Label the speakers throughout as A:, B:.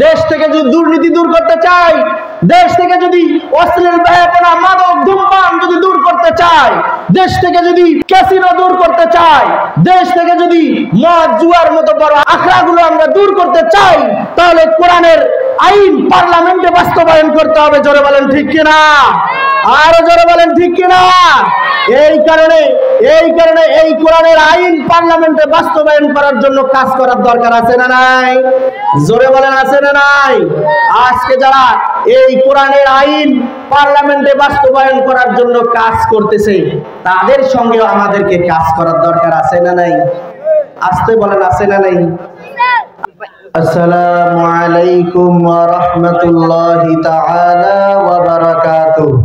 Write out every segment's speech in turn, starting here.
A: দেশ থেকে যদি দুর্নীতি দূর করতে চাই, দেশ থেকে যদি অশ্লীল বেহায়াপনা মাদক ধূমপান যদি দূর করতে চাই, দেশ থেকে যদি ক্যাসিনো দূর করতে চাই, দেশ থেকে যদি মদ জুয়ার মতো বড় আখড়াগুলো আমরা দূর করতে চাই, তাহলে কোরআনের আইন পার্লামেন্টে বাস্তবায়ন করতে হবে। জোরে বলেন ঠিক কিনা? আরো জোরে বলেন ঠিক কিনা? এই কারণে এই কোরআনের আইন পার্লামেন্টে বাস্তবায়ন করার জন্য কাজ করার দরকার আছে না নাই? জোরে বলেন আছে না নাই? আজকে যারা এই কোরআনের আইন পার্লামেন্টে বাস্তবায়ন করার জন্য কাজ করতেছে, তাদের সঙ্গেও আমাদেরকে কাজ করার দরকার আছে না নাই? আসতে বলেন আছে না নাই? আসসালামু আলাইকুম ওয়া রাহমাতুল্লাহি তাআলা ওয়া বারাকাতুহু।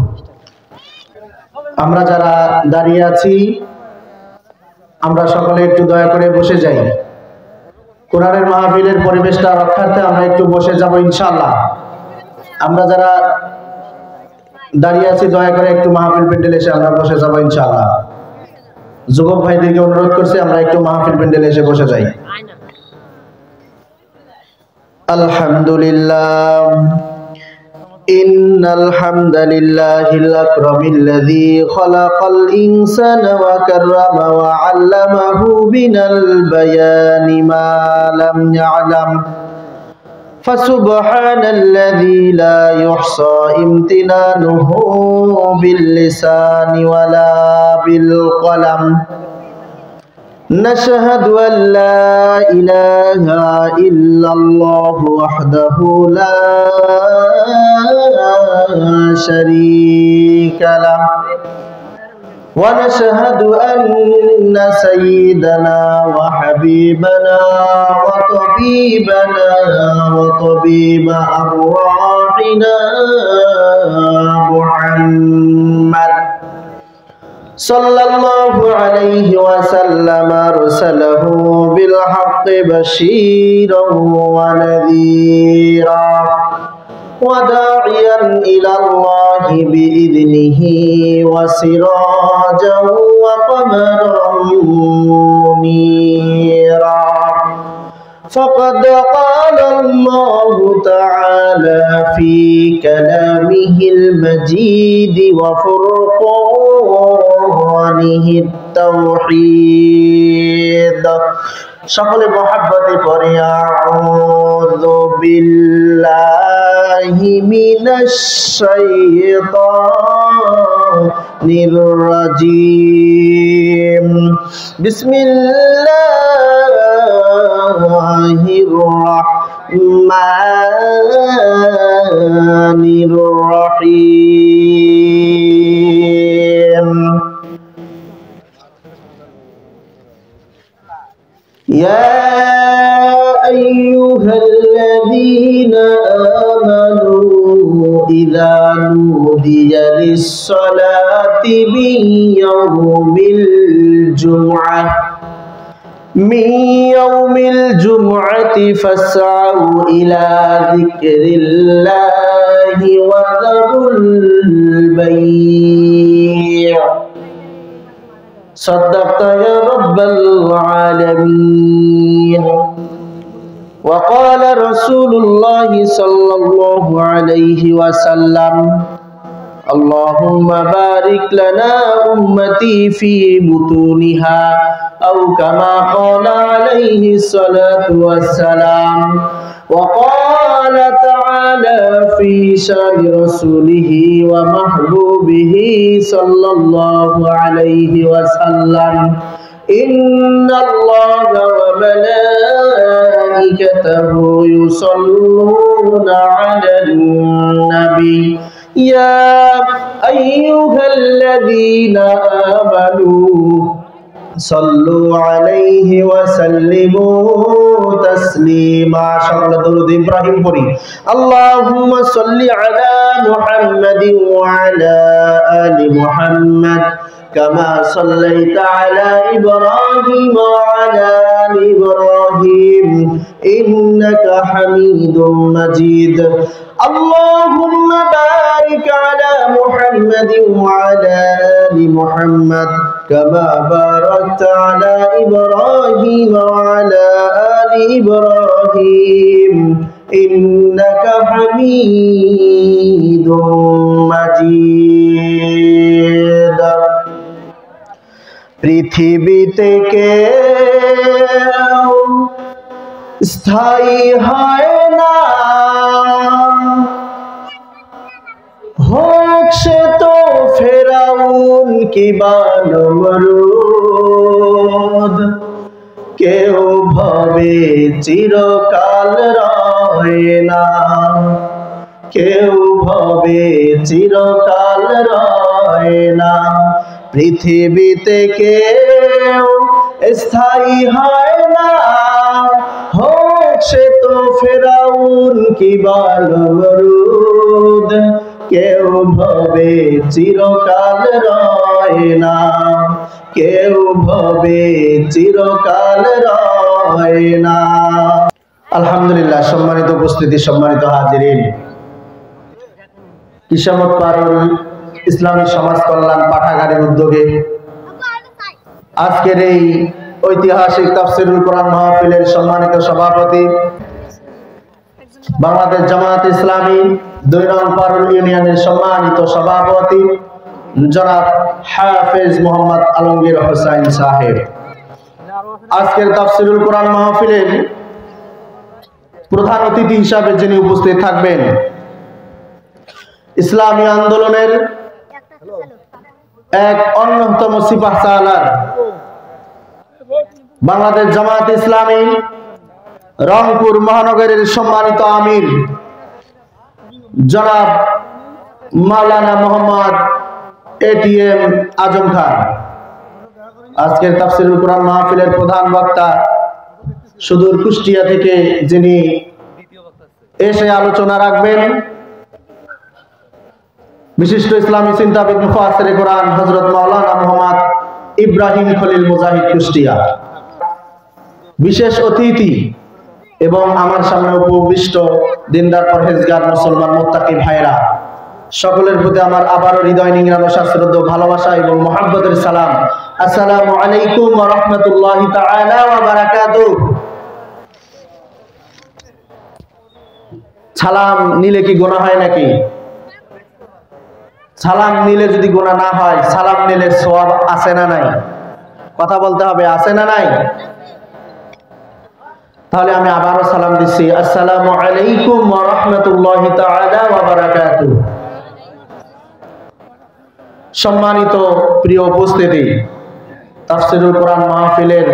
A: আমরা যারা দাঁড়িয়ে আছি, আমরা সকলে একটু দয়া করে বসে যাই। কোরআনের মাহফিলের পরিবেশটা রক্ষার্থে আমরা একটু বসে যাব ইনশাআল্লাহ। আমরা যারা দাঁড়িয়ে আছি, দয়া করে একটু মাহফিল প্যান্ডেলে এসে আমরা বসে যাব ইনশাআল্লাহ। যুবক ভাইদেরকে অনুরোধ করছি, আমরা একটু মাহফিল প্যান্ডেলে এসে বসে যাই। আলহামদুলিল্লাহ ইন্নাল হামদালিল্লাহিল আকরামিল্লাযী খালাকাল ইনসানা ওয়া কাররামা ওয়া 'আল্লামাহু বিনাল বায়ানি মা লাম ইয়া'লাম ফাসুবহানাল্লাযী লা ইউহসা ইমতিনানুহু বিল লিসানি ওয়ালা বিল কলাম। نشهد أن لا إله إلا الله وحده لا شريك له ونشهد أن سيدنا وحبيبنا وطبيبنا وطبيب أرواحنا محمد صلى الله عليه وسلم أرسله بالحق بشيرا ونذيرا وداعيا إلى الله بإذنه وسراجا وقمرا منيرا. فقد قال الله تعالى في كلامه المجيد وفرقانه التوحيد. সকলে মহব্বতে পড়ে আউযু বিল্লাহি মিনাশ শাইতানির রাজীম। বিসমিল্লাহির রাহমানির রহিম। يا أيها الذين آمنوا إذا نودي للصلاة من يوم الجمعة فاسعوا إلى ذكر الله وذروا البيع. صدقت يا رب العالمين. وقال رسول الله صلى الله عليه وسلم اللهم بارك لنا أمتي في بطونها أو كما قال عليه الصلاة والسلام. وقال تعالى في شان رسوله ومحبوبه صلى الله عليه وسلم إن الله وملائكته يصلون على النبي يا أيها الذين آمنوا صلوا عليه وسلموا تسليما. شكرا درود إبراهيم بري. اللهم صل على محمد وعلى آل محمد كما صليت على إبراهيم وعلى آل إبراهيم إنك حميد مجيد. اللهم بارك على محمد وعلى آل محمد كما باركت على إبراهيم وعلى آل إبراهيم إنك حميد مجيد পৃথিবীতে কেউ স্থায়ী হয় না, হোক সে তো ফেরাউন কিবা নমরুদ, কেউ ভবে চিরকাল রয় না, কেউ ভবে চিরকাল রয় না। পৃথিবীতে কেউ স্থায়ী হয় না, হোক সে তো ফেরাউন কিবা নমরুদ, কেউ ভবে চিরকাল রয় না, কেউ ভবে চিরকাল রয় না। আলহামদুলিল্লাহ। সম্মানিত উপস্থিতি, সম্মানিত হাজিরিন, কিসমত পারুল ইসলামী সমাজ কল্যাণ পাঠাগারের উদ্যোগে আজকের এই ঐতিহাসিক তাফসিরুল কোরআন মাহফিলের সম্মানিত সভাপতি, বাংলাদেশ জামাত ইসলামী 2 নং পারুল ইউনিয়নের সম্মানিত সভাপতি জনাব হাফেজ মোহাম্মদ আলমগীর হোসেন সাহেব, আজকের তাফসিরুল কোরআন মাহফিলের প্রধান অতিথি হিসাবে যিনি উপস্থিত থাকবেন, ইসলামী আন্দোলনের এক অন্যতম সিপাহ সালার, বাংলাদেশ জামাত ইসলামী রংপুর মহানগরের সম্মানিত আমির জনাব মাওলানা মোহাম্মদ এটিএম আজম খান, আজকের তাফসিরুল কোরআন মাহফিলের প্রধান বক্তা সুদূর কুষ্টিয়া থেকে যিনি এসে আলোচনা রাখবেন, বিশিষ্ট ইসলামী চিন্তাবিদ মুফাসসিরে কোরআন হযরত মাওলানা মোহাম্মদ ইব্রাহিম খলিল মুজাহিদ কুষ্টিয়া। বিশেষ অতিথি এবং আমার সামনে উপবিষ্ট দিনদার পরহেজগার মুসলমান মুত্তাকি ভাইরা, সকলের প্রতি আমার আবারও হৃদয় নিংড়ানো সশ্রদ্ধ ভালোবাসা এবং মহব্বতের সালাম। আসসালামু আলাইকুম ওয়া রাহমাতুল্লাহি তাআলা ওয়া বারাকাতুহু। সালাম নিলে কি গুনাহ হয় নাকি? সালাম নিলে যদি গুনাহ না হয়, সালাম নিলে সওয়াব আছে না নাই? কথা বলতে হবে, আছে না নাই? তাহলে আমি আবারও সালাম দিচ্ছি, আসসালামু আলাইকুম ওয়া রাহমাতুল্লাহি তাআলা ওয়া বারাকাতুহু। সম্মানিত প্রিয় উপস্থিতি, তাফসিরুল কোরআন মাহফিলের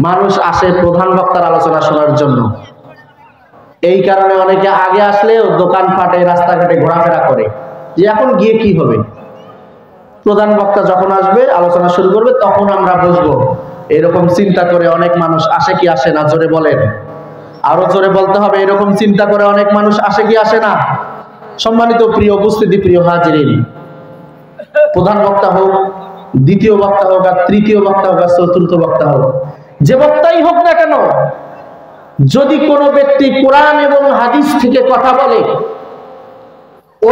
A: মানুষ আসে প্রধান বক্তার আলোচনা শোনার জন্য। এই কারণে অনেকে আগে আসলেও দোকানপাটে রাস্তাঘাটে ঘোরাফেরা করে যে এখন গিয়ে কি হবে, প্রধান বক্তা যখন আসবে আলোচনা শুরু করবে তখন আমরা বসবো, এরকম চিন্তা করে অনেক মানুষ আসে কি আসে না? জোরে বলেন, আরো জোরে বলতে হবে। এরকম চিন্তা করে অনেক মানুষ আসে কি আসে না? সম্মানিত প্রিয় উপস্থিতি, প্রিয় হাজিরিন, প্রধান বক্তা হোক, দ্বিতীয় বক্তা হোক, আর তৃতীয় বক্তা হোক, আর চতুর্থ বক্তা হোক, যে বক্তাই হোক না কেন, যদি কোনো ব্যক্তি কোরআন এবং হাদিস থেকে কথা বলে,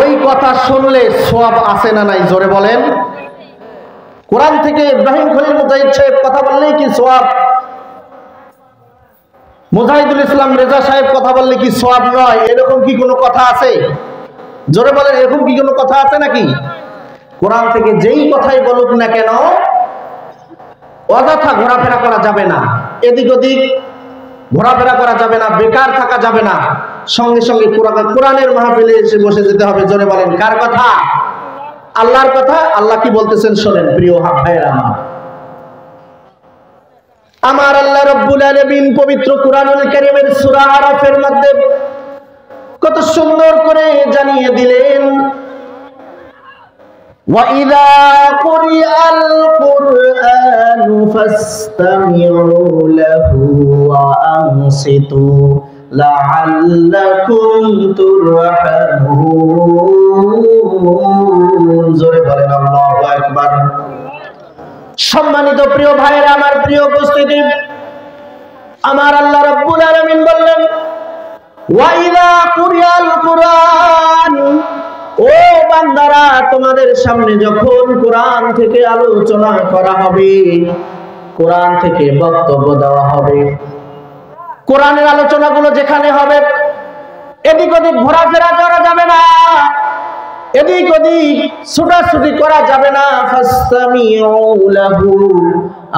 A: ওই কথা শুনলে সওয়াব আছে না নাই? জোরে বলেন। কোরআন থেকে ইব্রাহিম খলিল মুজাহিদ সাহেব কথা বললেই কি সওয়াব? মুজাহিদুল ইসলাম রেজা সাহেব কথা বললে কি সওয়াব নয়? এরকম কি কোনো কথা আছে? জোরে বলেন, এরকম কি কোনো কথা আছে নাকি? কোরআন থেকে যেই কথাই বলুক না কেন, অযথা ঘোরাফেরা করা যাবে না, এদিক ওদিক ঘোরাফেরা করা যাবে না, বেকার থাকা যাবে না, সঙ্গে সঙ্গে কোরআনের মাহফিলে এসে বসে যেতে হবে। জোরে বলেন, কার কথা? আল্লাহর কথা। আল্লাহ কি বলতেছেন শোনেন প্রিয় ভাইরা আমার। আল্লাহ রাব্বুল আলামিন পবিত্র কুরআনুল কারীমের সূরা আরাফের মধ্যে কত সুন্দর করে জানিয়ে দিলেন, وَإِذَا قُرِئَ الْقُرْآنُ فَاسْتَمِعُوا لَهُ وَأَنصِتُوا لَعَلَّكُمْ تُرْحَمُونَ। জোরে বলেন আল্লাহু আকবার। সম্মানিত প্রিয় ভাইরা আমার, প্রিয় উপস্থিতি, আমার আল্লাহ রাব্বুল আলামিন বললেন, وَإِذَا قُرِئَ الْقُرْآنُ, ও বান্দারা, তোমাদের সামনে যখন কোরআন থেকে আলোচনা করা হবে, কোরআন থেকে বক্তব্য দেওয়া হবে, কোরআনের আলোচনাগুলো যেখানে হবে এদিক ওদিক ঘোরাফেরা করা যাবে না, এদিক ওদিক ছুটাছুটি করা যাবে না। ফাসতামিউ লাহু,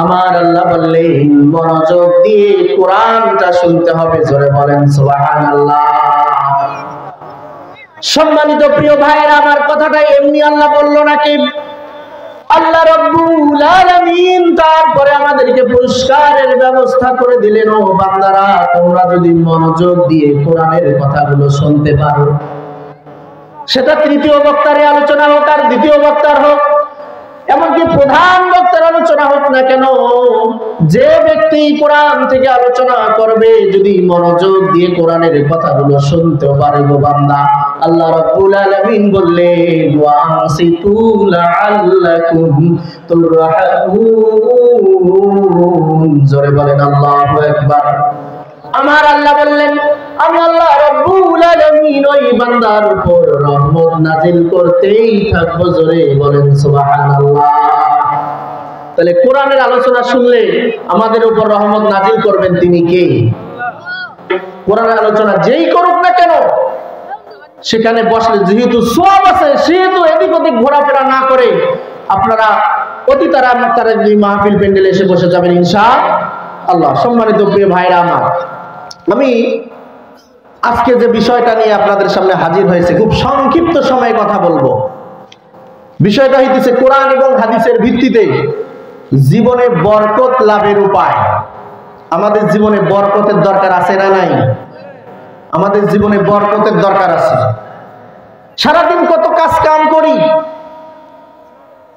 A: আমার আল্লাহ বললেন মনোযোগ দিয়ে কোরআনটা শুনতে হবে। জোরে বলেন সুবহানাল্লাহ। সম্মানিত প্রিয় ভাইয়েরা, আমার কথাটা এমনি আল্লাহ বললো নাকি? আল্লাহ রাব্বুল আলামিন তারপরে আমাদেরকে পুরস্কারের ব্যবস্থা করে দিলেন। ও বান্দারা, তোমরা যদি মনোযোগ দিয়ে কোরআনের কথাগুলো শুনতে পারো, সেটা তৃতীয় বক্তার আলোচনা হোক আর দ্বিতীয় বক্তার হোক, এমনকি প্রধান বক্তার আলোচনা হোক না কেন, যে ব্যক্তি কোরআন থেকে আলোচনা করবে যদি মনোযোগ দিয়ে কোরআনের কথাগুলো শুনতে পারে গো বান্দা, আল্লাহ রাব্বুল আলামিন বললেন ওয়ানসিতু লাআল্লাকুম তুরহামুন। জোরে বলেন আল্লাহু আকবার। আমার আল্লাহ বললেন আমি আল্লাহ রাব্বুল আলামিন ওই বান্দার উপর রহমত নাজিল করতেই থাকবো। জোরে বলেন সুবহানাল্লাহ। তাহলে কোরআনের আলোচনা শুনলে আমাদের উপর রহমত নাজিল করবেন তিনি কে? কোরআনের আলোচনা যেই করুক না কেন, সেখানে বসলে যেহেতু সওয়াব আছে, সেহেতু এদিক ওদিক ঘোরাফেরা না করে আপনারা অতি তাড়াতাড়ি মাহফিল প্যান্ডেলে এসে বসে যাবেন ইনশাআল্লাহ। সম্মানিত প্রিয় ভাইরা আমার, আমি আজকে যে বিষয়টা নিয়ে আপনাদের সামনে হাজির হয়েছে খুব সংক্ষিপ্ত সময়ে কথা বলবো। বিষয়টা হইতেছে কোরআন এবং হাদিসের ভিত্তিতে জীবনে বরকত লাভের উপায়। আমাদের জীবনে বরকতের দরকার আছে না নাই? আমাদের জীবনে বরকতের দরকার আছে। সারাদিন কত কাজ কাম করি,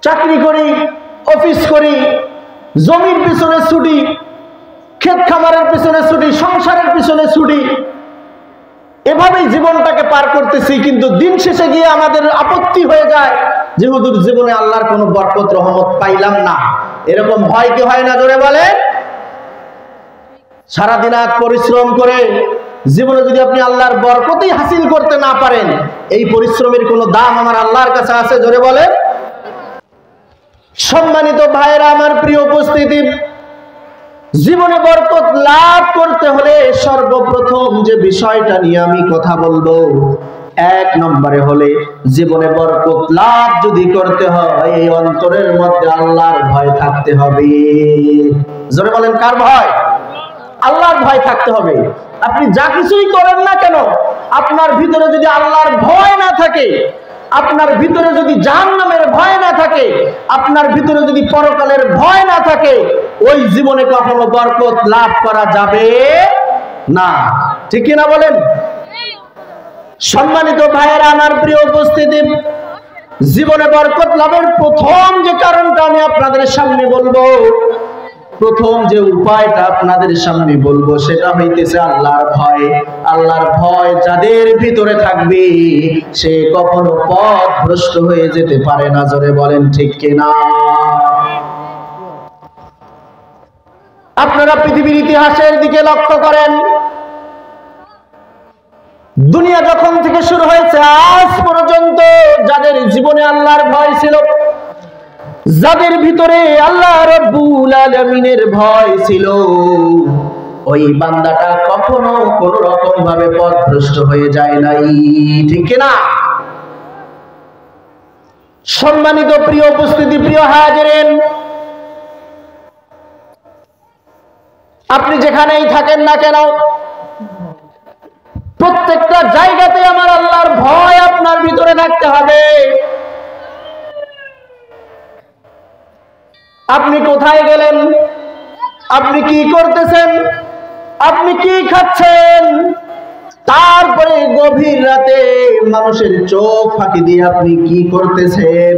A: চাকরি করি, অফিস করি, জমির পিছনে ছুটি, ক্ষেত খামারের পিছনে ছুটি, সংসারের পিছনে ছুটি, এভাবেই জীবনটাকে পার করতেছি। কিন্তু দিন শেষে গিয়ে আমাদের আপত্তি হয়ে যায় যে হুজুর জীবনে আল্লাহর কোনো বরকত রহমত পাইলাম না। এরকম ভয় কি হয় না? জোরে বলে। সারাদিন পরিশ্রম করে জীবনে যদি আপনি আল্লাহর বরকতই হাসিল করতে না পারেন, এই পরিশ্রমের কোনো দাম আমার আল্লাহর কাছে আছে? জোরে বলে। সম্মানিত ভাইয়েরা আমার, প্রিয় উপস্থিতি, জীবনে বরকত লাভ করতে হলে সর্বপ্রথম যে বিষয়টা নিয়ে আমি কথা বলবো, এক নম্বরে হলে জীবনে বরকত লাভ যদি করতে হয় এই অন্তরের মধ্যে আল্লাহর ভয় থাকতে হবে। জোরে বলেন কার ভয়? আল্লাহর ভয় থাকতে হবে। আপনি যা কিছুই করেন না কেন, আপনার ভিতরে যদি আল্লাহর ভয় না থাকে, আপনার ভিতরে যদি জাহান্নামের ভয় না থাকে, আপনার ভিতরে যদি পরকালের ভয় না থাকে, ওই জীবনে কখনো বরকত লাভ করা যাবে না। ঠিক কি না বলেন? সম্মানিত ভাইয়েরা আমার, প্রিয় উপস্থিতি, জীবনে বরকত লাভের প্রথম যে কারণটা আমি আপনাদের সামনে বলবো, প্রথম যে উপায়টা আপনাদের সামনে বলবো, সেটা হইতেছে আল্লাহর ভয়। আল্লাহর ভয় যাদের ভিতরে থাকবে সে কখনো পথ ভ্রষ্ট হয়ে যেতে পারে না। জোরে বলেন ঠিক কিনা? আপনারা পৃথিবীর ইতিহাসের দিকে লক্ষ্য করেন, দুনিয়া যখন থেকে শুরু হয়েছে আজ পর্যন্ত যাদের জীবনে আল্লাহর ভয় ছিল, যাদের ভিতরে আল্লাহ রাব্বুল আলামিনের ভয় ছিল, ওই বান্দাটা কখনো কোন রকম ভাবে পথভ্রষ্ট হয়ে যায় নাই। ঠিক না? সম্মানিত প্রিয় উপস্থিতি, প্রিয় হাজিরিন, আপনি যেখানেই থাকেন না কেন, প্রত্যেকটা জায়গাতে আমার আল্লাহর ভয় আপনার ভিতরে থাকতে হবে। আপনি কোথায় গেলেন, আপনি কি করতেছেন, আপনি কি খাচ্ছেন, তারপরে গভীর রাতে মানুষের চোখ ফাঁকি দিয়ে আপনি কি করতেছেন,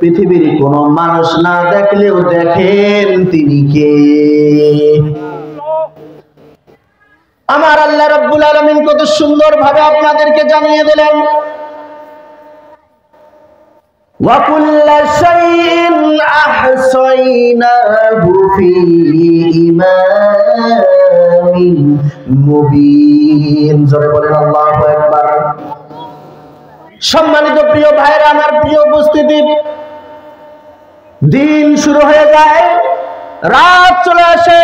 A: পৃথিবীর কোন মানুষ না দেখলেও দেখেন তিনি কে। আমার আল্লাহ রাব্বুল আলামিন কত সুন্দর ভাবে আপনাদেরকে জানিয়ে দিলেন, وَكُلَّ شَيْءٍ أَحْصَيْنَاهُ فِي إِمَامٍ مُبِينٍ। জোরে বলেন আল্লাহু আকবার। সম্মানিত প্রিয় ভাইরা আমার, প্রিয় উপস্থিতি, দিন শুরু হয়ে যায়, রাত চলে আসে,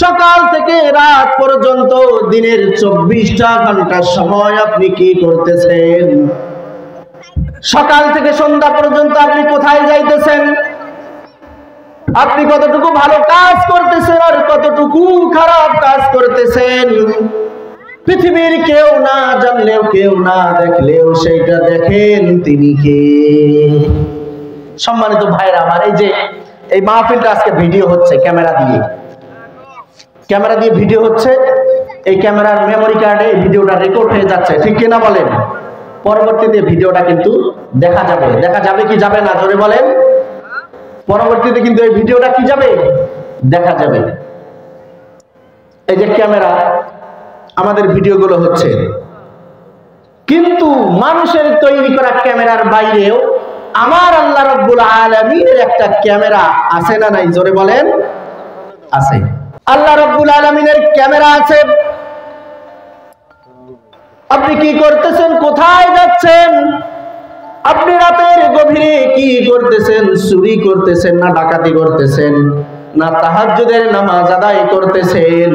A: সকাল থেকে রাত পর্যন্ত দিনের 24টা ঘন্টা সময় আপনি কি করতেছেন? সকাল থেকে সন্ধ্যা পর্যন্ত আপনি কোথায় যাইতেছেন? আপনি কতটুকু ভালো কাজ করতেছেন আর কতটুকু খারাপ কাজ করতেছেন? পৃথিবীর কেউ না জানলেও, কেউ না দেখলেও সেইটা দেখেন তিনি কে। সম্মানিত ভাইরা আমার, এই যে এই মাহফিলটা আজকে ভিডিও হচ্ছে, ক্যামেরা দিয়ে ভিডিও হচ্ছে। এই ক্যামেরার মেমোরি কার্ডে এই ভিডিওটা রেকর্ড হয়ে যাচ্ছে, ঠিক কিনা বলেন? পরবর্তীতে ভিডিওটা কিন্তু দেখা যাবে কি যাবে না, জোরে বলেন। পরবর্তীতে কিন্তু এই ভিডিওটা কি যাবে, দেখা যাবে। এই যে ক্যামেরা, আমাদের ভিডিওগুলো হচ্ছে, কিন্তু মানুষের তৈরি করা ক্যামেরার বাইরেও আমার আল্লাহ রাব্বুল আলামিনের একটা ক্যামেরা আছে না নাই, জোরে বলেন? আছে। আল্লাহ রাব্বুল আলামিনের ক্যামেরা আছে। আপনি কি করতেছেন? কোথায় যাচ্ছেন? আপনি রাতের গভীরে কি করতেছেন? চুরি করতেছেন না ডাকাতি করতেছেন, না তাহাজ্জুদের নামাজ আদায় করতেছেন?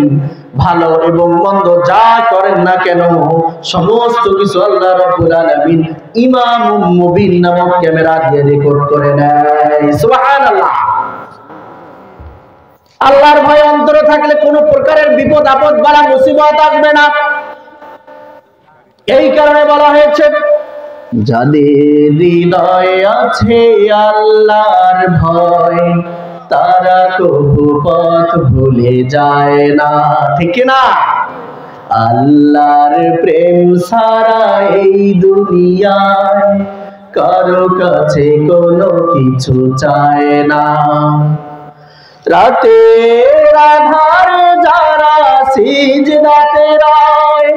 A: ভালো এবং মন্দ যা করেন না কেন সমস্ত কিছু আল্লাহ রাব্বুল আলামিন ইমামুম মুবিন নামক ক্যামেরা দিয়ে রেকর্ড করে নেয়। সুবহানাল্লাহ। আল্লাহর ভয় অন্তরে থাকলে কোনো প্রকারের বিপদ আপদ বালা মুসিবত আসবে না। এই কারণে বলা হয়েছে, যাদের হৃদয়ে আছে আল্লাহর ভয় তারা কবু পথ ভুলে যায় না, ঠিক না? আল্লাহর প্রেম ছাড়া এই দুনিয়ায় কারো কাছে কোনো কিছু চায় না। রাতের আধারে যারা সিজদাতে রয়,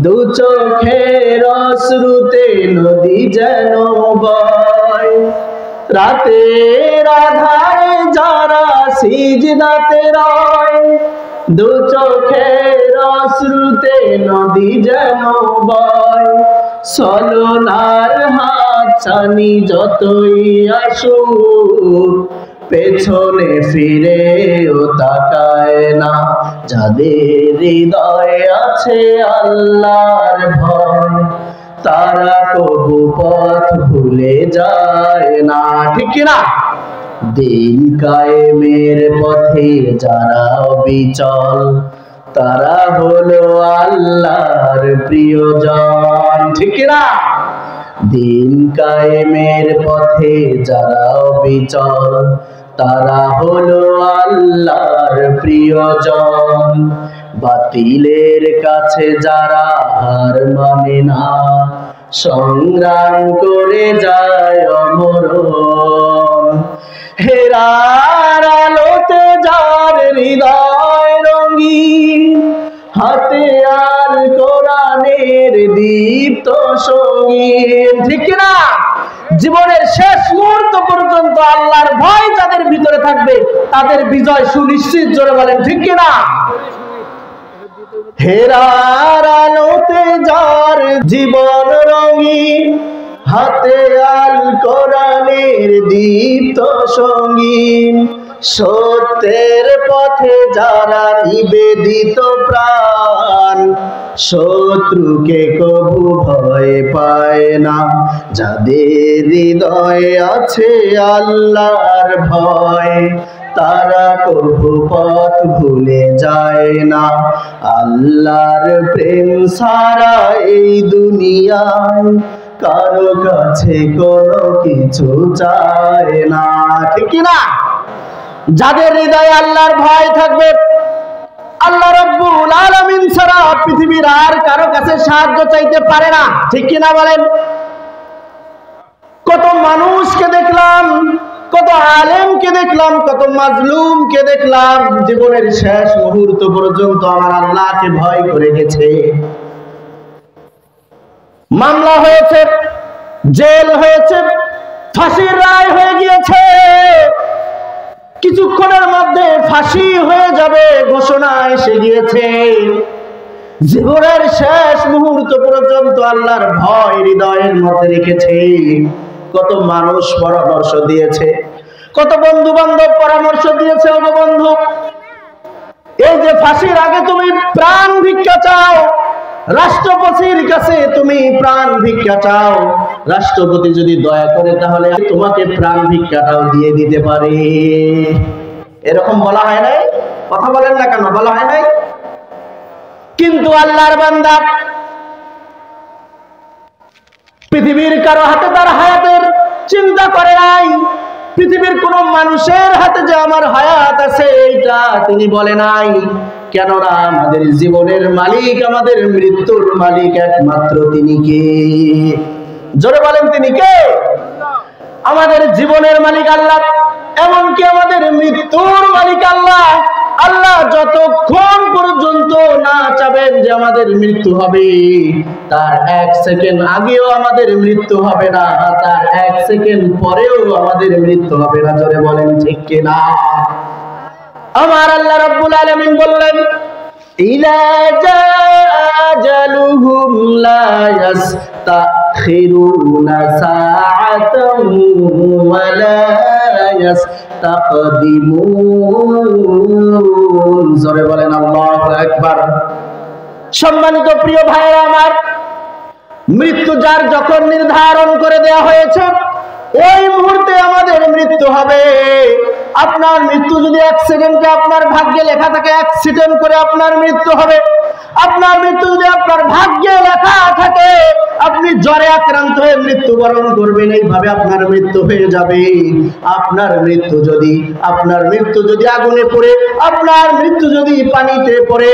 A: দু চোখের অশ্রুতে নদী যেন বয়। রাতের আধারে যারা সিজদাতে রয়, দু চোখের অশ্রুতে নদী যেন বয়। ছলনার হাত ছানি যতই আসুক পেছনে ফিরেও তাকায় না। যাদের হৃদয়ে আছে আল্লাহর ভয় তারা কবু পথ ভুলে যায় না, ঠিক কিনা? দিন কায়েমের পথে যারা অবিচল তারা হলো আল্লাহর প্রিয়জন, ঠিক কিনা? দিন কায়েমের পথে যারা অবিচল তারা হলো আল্লাহর প্রিয়জন। বাতিলের কাছে যারা হার মানে না সংগ্রাম করে যায় অমরণ। হেরার আলোতে যার হৃদয় রঙিন, হাতে আল কোরআনের দীপ্ত সঙ্গীন, ঠিক না? জীবনের শেষ মুহূর্ত পর্যন্ত আল্লাহর ভয় যাদের ভিতরে থাকবে তাদের বিজয় সুনিশ্চিত, জোরে বলেন ঠিক কিনা? হেরার আলোতে যার জীবন রঙিন, হাতে আল কোরআনের দীপ্ত সঙ্গীন। সত্যের পথে যারা নিবেদিত প্রাণ শত্রুকে কবু ভয় পায় না। যাদের হৃদয়ে আছে আল্লাহর ভয় তারা কবু পথ ভুলে যায় না। আল্লাহর প্রেম ছাড়া এই দুনিয়ায় কারো কাছে কোনো কিছু চায় না, ঠিক না? যাদের হৃদয়ে আল্লাহর ভয় থাকবে আল্লাহ রাব্বুল আলামিন ছাড়া পৃথিবীর আর কারো কাছে সাহায্য চাইতে পারে না, ঠিক কিনা বলেন? কত মানুষকে দেখলাম, কত আলেমকে দেখলাম, কত মাজলুমকে দেখলাম জীবনের শেষ মুহূর্ত পর্যন্ত আমার আল্লাহকে ভয় করে গেছে। মামলা হয়েছে, জেল হয়েছে, ফাঁসির রায় হয়ে গিয়েছে, কিছুক্ষণের মধ্যে ফাঁসি হয়ে যাবে ঘোষণা এসে গিয়েছে। জীবনের শেষ মুহূর্ত পর্যন্ত আল্লাহর ভয় হৃদয়ের মধ্যে রেখেছে। কত মানুষ পরামর্শ দিয়েছে, কত বন্ধু বান্ধব পরামর্শ দিয়েছে, ও বন্ধু এই যে ফাঁসির আগে তুমি প্রাণ ভিক্ষা চাও, রাষ্ট্রপতির কাছে তুমি প্রাণ ভিক্ষা চাও, রাষ্ট্রপতি যদি দয়া করে তাহলে তোমাকে প্রাণ ভিক্ষাটাও দিয়ে দিতে পারে। এরকম বলা হয় নাই? কথা বলেন না কেন? বলা হয় নাই? কিন্তু আল্লাহর বান্দা পৃথিবীর কারো হাতে তার হায়াতের চিন্তা করে নাই, পৃথিবীর কোন মানুষের হাতে যে আমার হায়াত আছে এইটা তিনি বলে নাই। কেননা আমাদের জীবনের মালিক, আমাদের মৃত্যুর মালিক একমাত্র তিনি কে? জোরে বলেন তিনি কে? আমাদের জীবনের মালিক আল্লাহ, এমনকি আমাদের মৃত্যুর মালিক আল্লাহ। আল্লাহ যতক্ষণ পর্যন্ত না চাবেন যে আমাদের মৃত্যু হবে, তার 1 সেকেন্ড আগেও আমাদের মৃত্যু হবে না, তার 1 সেকেন্ড পরেও আমাদের মৃত্যু হবে না। জোরে বলেন ঠিক কিনা? আমার আল্লাহ রাব্বুল আলামিন বললেন, ইলা জাআজালুহুম লা ইস্তাখিরুনা সাআতান ওয়া লা ইস্তাকদিমুন। জোরে বলেন আল্লাহু আকবার। সম্মানিত প্রিয় ভাইরা আমার, মৃত্যু যার যখন নির্ধারণ করে দেয়া হয়েছে ওই মুহূর্তে আমাদের মৃত্যু হবে। আপনার মৃত্যু যদি 1 সেকেন্ডে আপনার ভাগ্যে লেখা থাকে, অ্যাক্সিডেন্ট করে আপনার মৃত্যু হবে। আপনার মৃত্যু যদি আপনার ভাগ্যে লেখা থাকে আপনি জ্বরে আক্রান্ত হয়ে মৃত্যুবরণ করবেন, এইভাবে আপনার মৃত্যু হয়ে যাবে। আপনার মৃত্যু যদি আগুনে পড়ে, আপনার মৃত্যু যদি পানিতে পড়ে,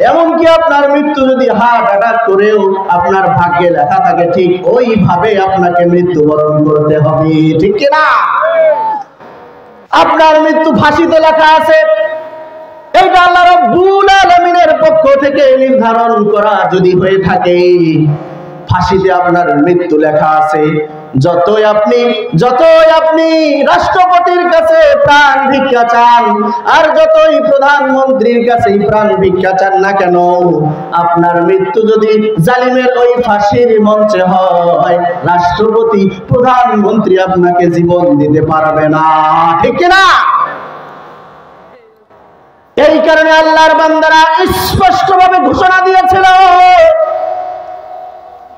A: এমনকি আপনার মৃত্যু যদি হার্ট অ্যাটাক করেও আপনার ভাগ্যে লেখা থাকে, ঠিক ওইভাবে আপনাকে মৃত্যুবরণ করতে হবে। ঠিক কিনা? আপনার মৃত্যু ফাঁসিতে লেখা আছে, এইটা আল্লাহ রাব্বুল আলামিনের পক্ষ থেকে নির্ধারণ করা যদি হয়ে থাকে, ফাঁসিতে আপনার মৃত্যু লেখা আছে। যতই আপনি রাষ্ট্রপতির কাছে প্রাণ ভিক্ষা চান, আর যতই প্রধানমন্ত্রীর কাছে প্রাণ ভিক্ষা চান না কেন, আপনার মৃত্যু যদি জালিমের ওই ফাঁসির মঞ্চে হয়, রাষ্ট্রপতি প্রধানমন্ত্রী আপনাকে জীবন দিতে পারবে না। ঠিক কিনা? এই কারণে আল্লাহর বান্দারা স্পষ্টভাবে ঘোষণা দিয়েছিল,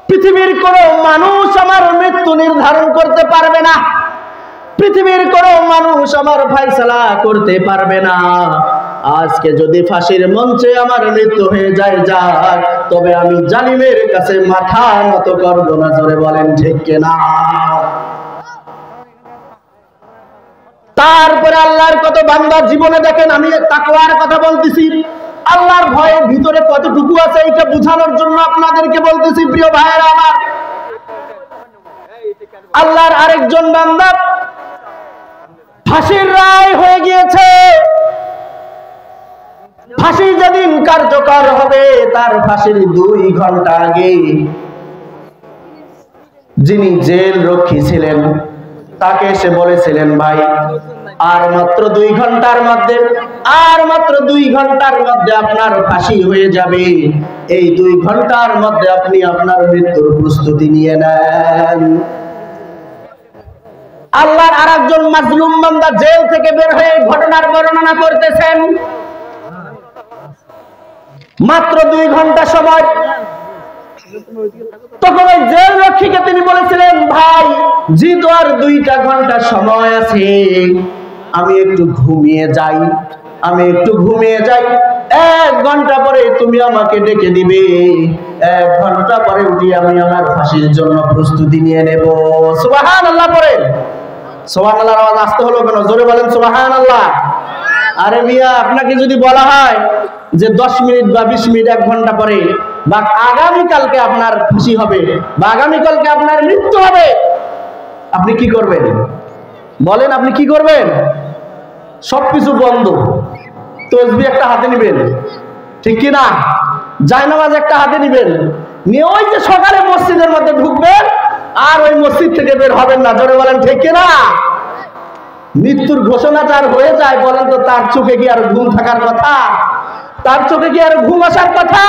A: পৃথিবীর কোন মানুষ আমার মৃত্যু নির্ধারণ করতে পারবে না, পৃথিবীর কোন মানুষ আমার ফয়সালা করতে পারবে না। আজকে যদি ফাঁসির মঞ্চে আমার মৃত্যু হয়ে যায়, যাক, তবে আমি জালিমের কাছে মাথা নত করব না। জোরে বলেন ঠিক কিনা? তারপরে আল্লাহর কত বান্দা জীবনে দেখেন, আমি তাকওয়ার কথা বলতেছি, আল্লাহর ভয়ের ভিতরে কতটুকু আছে এটা বোঝানোর জন্য আপনাদেরকে বলতেছি। প্রিয় ভাইয়েরা আমার, আল্লাহর আরেকজন বান্দা ফাঁসির রায় হয়ে গিয়েছে। ফাঁসি যেদিন কার্যকর হবে তার ফাঁসির 2 ঘন্টা আগে যিনি জেল রক্ষী ছিলেন তাকে এসে বলেছিলেন, ভাই আর মাত্র 2 ঘন্টার মধ্যে আপনার ফাঁসি হয়ে যাবে। এই 2 ঘন্টার মধ্যে আপনি আপনার মৃত্যুর প্রস্তুতি নিয়ে নেন। আল্লাহর আরেকজন মাজলুম বান্দা জেল থেকে বের হয়ে ঘটনার বর্ণনা করতেছেন। মাত্র 2 ঘন্টা সময়, তখন ওই জেল রক্ষীকে তিনি বলেছিলেন, ভাই যেহেতু আর 2টা ঘন্টা সময় আছে, আমি একটু ঘুমিয়ে যাই। 1 ঘন্টা পরে তুমি আমাকে ডেকে দিবে, 1 ঘন্টা পরে উঠি আমি আমার ফাঁসির জন্য প্রস্তুতি নিয়ে নেব। সুবহানাল্লাহ পড়েন। সুবহানাল্লাহর আওয়াজ আসতে হলো কেন? জোরে বলেন সুবহানাল্লাহ। আরে মিয়া, আপনাকে যদি বলা হয় যে 10 মিনিট বা 20 মিনিট 1 ঘন্টা পরে বা আগামীকালকে আপনার ফাঁসি হবে বা আগামীকালকে আপনার মৃত্যু হবে, আপনি কি করবেন? বলেন, আপনি কি করবেন? সবকিছু বন্ধ, তসবিহ একটা হাতে নেবেন, ঠিক কি না? জায়নামাজ একটা হাতে নেবেন, নিয়ে ওই যে সকালে মসজিদের মধ্যে ঢুকবেন আর ওই মসজিদ থেকে বের হবেন না। জোরে বলেন ঠিক কি না? মৃত্যুর ঘোষণা যার হয়ে যায়, বলেন তো তার চোখে কি আর ঘুম থাকার কথা? তার চোখে কি আর ঘুম আসার কথা?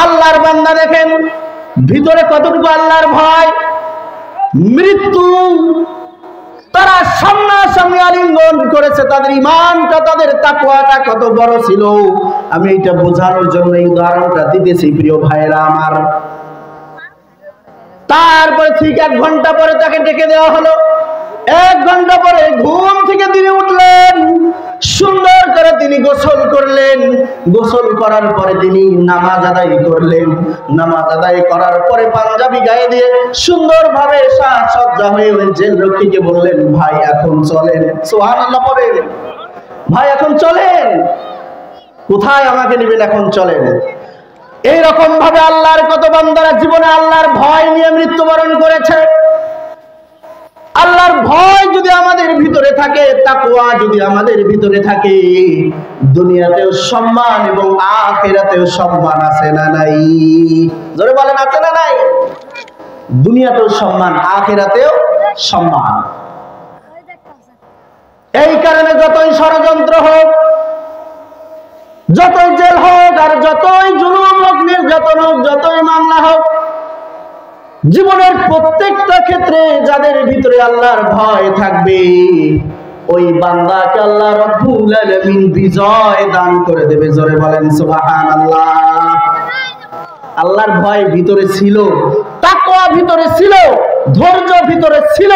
A: আল্লাহর বান্দা দেখেন ভিতরে কতটুকু আল্লাহর ভয়। মৃত্যু তারা সামনাসামনি আলিঙ্গন করেছে, তাদের ঈমানটা, তাদের তাকওয়াটা কত বড় ছিল। আমি এটা বোঝানোর জন্য এই উদাহরণটা দিতেছি প্রিয় ভাইরা আমার। তারপরে ঠিক 1 ঘন্টা পরে তাকে ডেকে দেওয়া হলো। 1 ঘন্টা পরে ঘুম থেকে তিনি উঠলেন, সুন্দর করে তিনি গোসল করলেন। গোসল করার পরে তিনি নামাজ আদায় করলেন। নামাজ আদায় করার পরে পাঞ্জাবি গায়ে দিয়ে সুন্দরভাবে সাজসজ্জা হয়ে জেল রক্ষীকে বললেন, ভাই এখন চলেন। সুবহানাল্লাহ পড়েন, ভাই এখন চলেন, কোথায় আমাকে নেবেন, এখন চলেন। এইরকম ভাবে আল্লাহর কত বান্দারা জীবনে আল্লাহর ভয় নিয়ে মৃত্যুবরণ করেছে। আল্লাহর ভয় যদি আমাদের ভিতরে থাকে, তাকওয়া যদি আমাদের ভিতরে থাকে, দুনিয়াতেও সম্মান এবং আখিরাতেও সম্মান আছে না নাই? জোরে বলেন, আছে না নাই? দুনিয়াতেও সম্মান, আখিরাতেও সম্মান। এই কারণে যতই ষড়যন্ত্র হোক, যতই জেল হোক, আর যতই জুলুম হোক, নির্যাতন হোক, যতই মামলা হোক, জীবনের প্রত্যেকটা ক্ষেত্রে যাদের ভিতরে আল্লাহর ভয় থাকবে, ওই বান্দাকে আল্লাহ রাব্বুল আলামিন বিজয় দান করে দেবে। জোরে বলেন সুবহানাল্লাহ। আল্লাহর ভয় ভিতরে ছিল, তাকওয়া ভিতরে ছিল, ধৈর্য ভিতরে ছিল,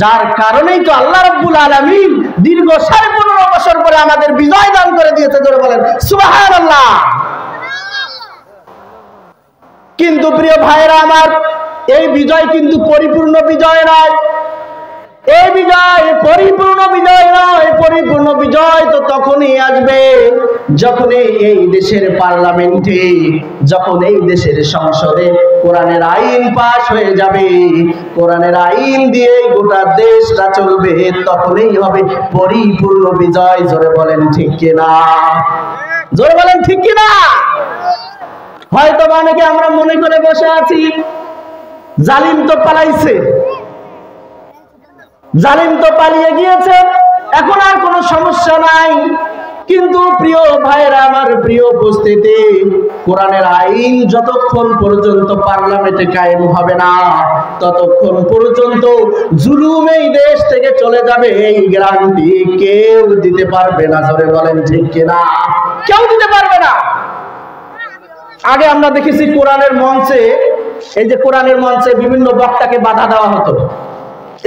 A: যার কারণেই তো আল্লাহ রাব্বুল আলামিন দীর্ঘ 15.5 বছর পরে আমাদের বিজয় দান করে দিয়েছে। জোরে বলেন সুবহানাল্লাহ। কিন্তু প্রিয় ভাইরা আমার, এই বিজয় কিন্তু পরিপূর্ণ বিজয় নয়। এই বিজয় পরিপূর্ণ বিজয় নয়। পরিপূর্ণ বিজয় তো তখনই আসবে যখন এই দেশের পার্লামেন্টে, যখন এই দেশের সংসদে কোরআনের আইন পাশ হয়ে যাবে। কোরআনের আইন দিয়ে গোটা দেশটা চলবে, তখনই হবে পরিপূর্ণ বিজয়। জোরে বলেন ঠিক কিনা? জোরে বলেন ঠিক কিনা? হয়তো অনেকে আমরা মনে করে বসে আছি, জালিম তো পালাইছে, জালিম তো পালিয়ে গিয়েছে, এখন আর কোনো সমস্যা নাই। কিন্তু প্রিয় ভাইরা আমার, প্রিয় উপস্থিতি, কোরআনের আইন যতক্ষণ পর্যন্ত পার্লামেন্টে কায়েম হবে না, ততক্ষণ পর্যন্ত জুলুম এই দেশ থেকে চলে যাবে, এই গ্যারান্টি কেউ দিতে পারবে না। জোরে বলেন ঠিক কিনা? কেউ দিতে পারবে না। আগে আমরা দেখেছি কোরআনের মঞ্চে, এই যে কোরআনের মঞ্চে বিভিন্ন বক্তাকে বাধা দেওয়া হতো।